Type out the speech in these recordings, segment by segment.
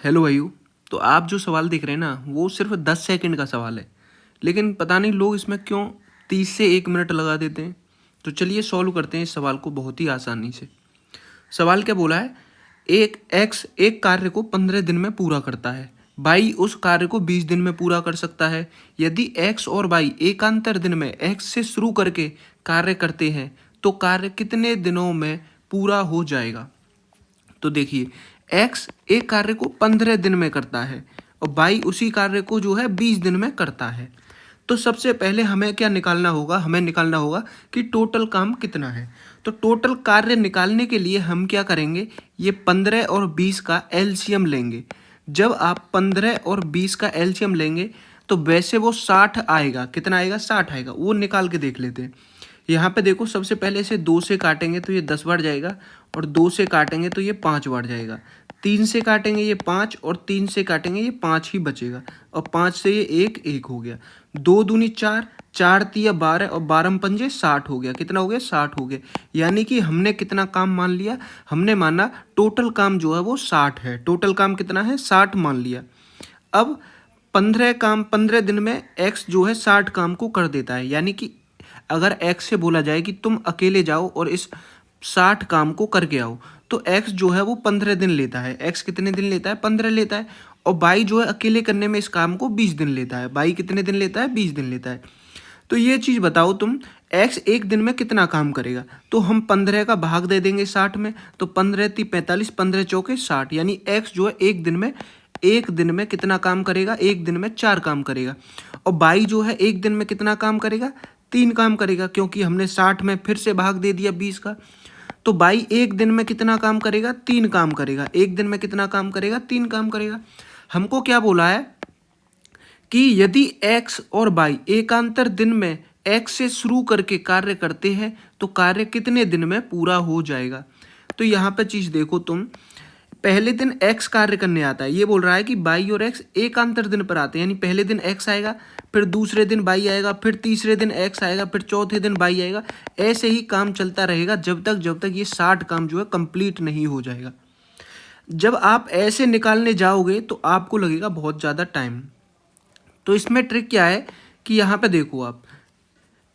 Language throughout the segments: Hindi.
हेलो भाइयों। तो आप जो सवाल देख रहे हैं ना, वो सिर्फ 10 सेकंड का सवाल है, लेकिन पता नहीं लोग इसमें क्यों 30 से 1 मिनट लगा देते हैं। तो चलिए सॉल्व करते हैं इस सवाल को बहुत ही आसानी से। सवाल क्या बोला है? एक एक्स एक कार्य को 15 दिन में पूरा करता है, बाई उस कार्य को 20 दिन में पूरा कर सकता है। यदि एक्स और बाई एकांतर दिन में एक्स से शुरू करके कार्य करते हैं तो कार्य कितने दिनों में पूरा हो जाएगा? तो देखिए, एक्स एक कार्य को 15 दिन में करता है और बाई उसी कार्य को जो है 20 दिन में करता है। तो सबसे पहले हमें क्या निकालना होगा? हमें निकालना होगा कि टोटल काम कितना है। तो टोटल कार्य निकालने के लिए हम क्या करेंगे? ये 15 और 20 का एलसीएम लेंगे। जब आप 15 और 20 का एलसीएम लेंगे तो वैसे वो 60 आएगा। कितना आएगा? 60 आएगा। वो निकाल के देख लेते हैं। यहाँ पे देखो, सबसे पहले इसे 2 से काटेंगे तो ये 10 बढ़ जाएगा, और 2 से काटेंगे तो ये 5 बढ़ जाएगा। 3 से काटेंगे ये 5, और 3 से काटेंगे ये 5 ही बचेगा, और 5 से ये 1 हो गया। 2 दूनी 4, 4 तिया 12, और 12 पंजे 60 हो गया। कितना हो गया? 60 हो गया। यानी कि हमने कितना काम मान लिया? हमने माना टोटल काम जो है वो 60 है। टोटल काम कितना है? 60 मान लिया। अब 15 दिन में एक्स जो है 60 काम को कर देता है। यानी कि अगर एक्स से बोला जाए कि तुम अकेले जाओ और इस 60 काम को करके आओ, तो एक्स जो है वो 15 दिन लेता है। एक्स कितने दिन लेता है? 15 लेता है। और बाई जो है अकेले करने में इस काम को 20 दिन लेता है। बाई कितने दिन लेता है? 20 दिन लेता है। तो ये चीज़ बताओ तुम, एक्स एक दिन में कितना काम करेगा? तो हम 15 का भाग दे देंगे 60 में, तो 15 × 45, 15 चौके 60। यानी एक्स जो है एक दिन में कितना काम करेगा? एक दिन में 4 काम करेगा। और बाई जो है एक दिन में कितना काम करेगा? 3 काम करेगा, क्योंकि हमने 60 में फिर से भाग दे दिया 20 का। तो बाई एक दिन में कितना काम करेगा? 3 काम करेगा। एक दिन में कितना काम करेगा? 3 काम करेगा। हमको क्या बोला है कि यदि एक्स और बाई एकांतर दिन में एक्स से शुरू करके कार्य करते हैं तो कार्य कितने दिन में पूरा हो जाएगा? तो यहाँ पे चीज़ देखो तुम, पहले दिन एक्स कार्य करने आता है। ये बोल रहा है कि बाई और एक्स एकांतर दिन पर आते हैं, यानी पहले दिन एक्स आएगा, फिर दूसरे दिन बाई आएगा, फिर तीसरे दिन एक्स आएगा, फिर चौथे दिन बाई आएगा। ऐसे ही काम चलता रहेगा जब तक ये 60 काम जो है कंप्लीट नहीं हो जाएगा। जब आप ऐसे निकालने जाओगे तो आपको लगेगा बहुत ज़्यादा टाइम। तो इसमें ट्रिक क्या है कि यहाँ पे देखो आप,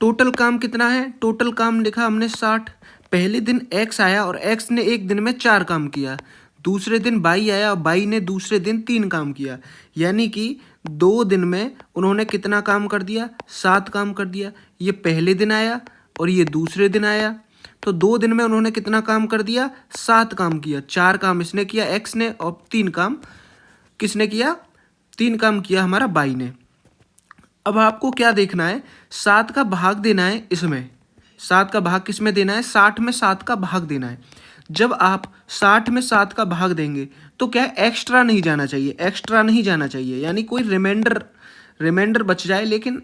टोटल काम कितना है? टोटल काम लिखा हमने 60। पहले दिन एक्स आया और एक्स ने एक दिन में 4 काम किया। दूसरे दिन बाई आया और बाई ने दूसरे दिन 3 काम किया। यानी कि 2 दिन में उन्होंने कितना काम कर दिया? 7 काम कर दिया। ये पहले दिन आया और ये दूसरे दिन आया, तो 2 दिन में उन्होंने कितना काम कर दिया? 7 काम किया। 4 काम इसने किया एक्स ने, और 3 काम किसने किया? 3 काम किया हमारा बाई ने। अब आपको क्या देखना है? 7 का भाग देना है इसमें। 7 का भाग किस में देना है? 60 में 7 का भाग देना है। जब आप 60 में 7 का भाग देंगे तो क्या है? एक्स्ट्रा नहीं जाना चाहिए। एक्स्ट्रा नहीं जाना चाहिए, यानी कोई रिमाइंडर बच जाए, लेकिन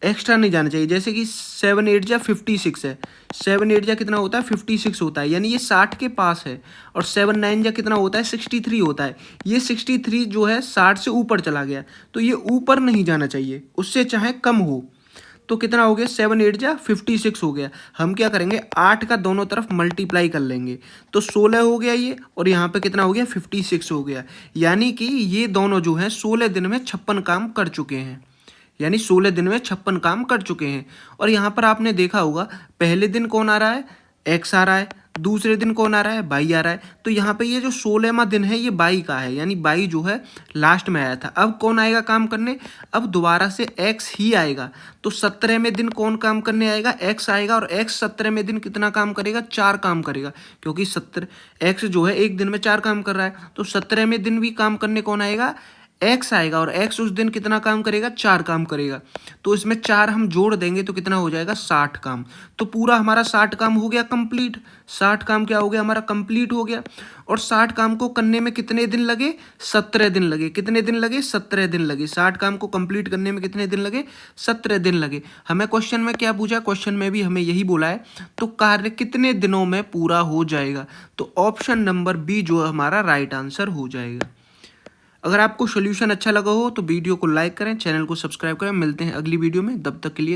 एक्स्ट्रा नहीं जाना चाहिए। जैसे कि 7 8 जा 56 है। 7 8 जा कितना होता है? 56 होता है, यानी ये 60 के पास है। और 7 9 जा कितना होता है? 63 होता है। ये 63 जो है 60 से ऊपर चला गया, तो ये ऊपर नहीं जाना चाहिए, उससे चाहे कम हो। तो कितना हो गया? 7 8 जा 56 हो गया। हम क्या करेंगे? 8 का दोनों तरफ मल्टीप्लाई कर लेंगे, तो 16 हो गया ये, और यहाँ पे कितना हो गया? 56 हो गया। यानी कि ये दोनों जो हैं 16 दिन में 56 काम कर चुके हैं। यानी 16 दिन में 56 काम कर चुके हैं। और यहाँ पर आपने देखा होगा, पहले दिन कौन आ रहा है? एक्स आ रहा है। दूसरे दिन कौन आ रहा है? बाई आ रहा है। तो यहाँ पे ये जो 16वां दिन है ये बाई का है, यानी बाई जो है लास्ट में आया था। अब कौन आएगा काम करने? अब दोबारा से एक्स ही आएगा। तो 17वें दिन कौन काम करने आएगा? एक्स आएगा, और एक्स 17वें दिन कितना काम करेगा? 4 काम करेगा, क्योंकि 17 एक्स जो है एक दिन में 4 काम कर रहा है। तो 17वें दिन भी काम करने कौन आएगा? एक्स आएगा, और एक्स उस दिन कितना काम करेगा? 4 काम करेगा। तो इसमें 4 हम जोड़ देंगे तो कितना हो जाएगा? 60 काम। तो पूरा हमारा 60 काम हो गया कंप्लीट। 60 काम क्या हो गया? हमारा कंप्लीट हो गया। और 60 काम को करने में कितने दिन लगे? 17 दिन लगे। कितने दिन लगे? 17 दिन लगे। 60 काम को कंप्लीट करने में कितने दिन लगे? 17 दिन लगे। हमें क्वेश्चन में क्या पूछा? क्वेश्चन में भी हमें यही बोला है, तो कार्य कितने दिनों में पूरा हो जाएगा? तो ऑप्शन नंबर बी जो है हमारा राइट आंसर हो जाएगा। अगर आपको सोल्यूशन अच्छा लगा हो तो वीडियो को लाइक करें, चैनल को सब्सक्राइब करें। मिलते हैं अगली वीडियो में, तब तक के लिए।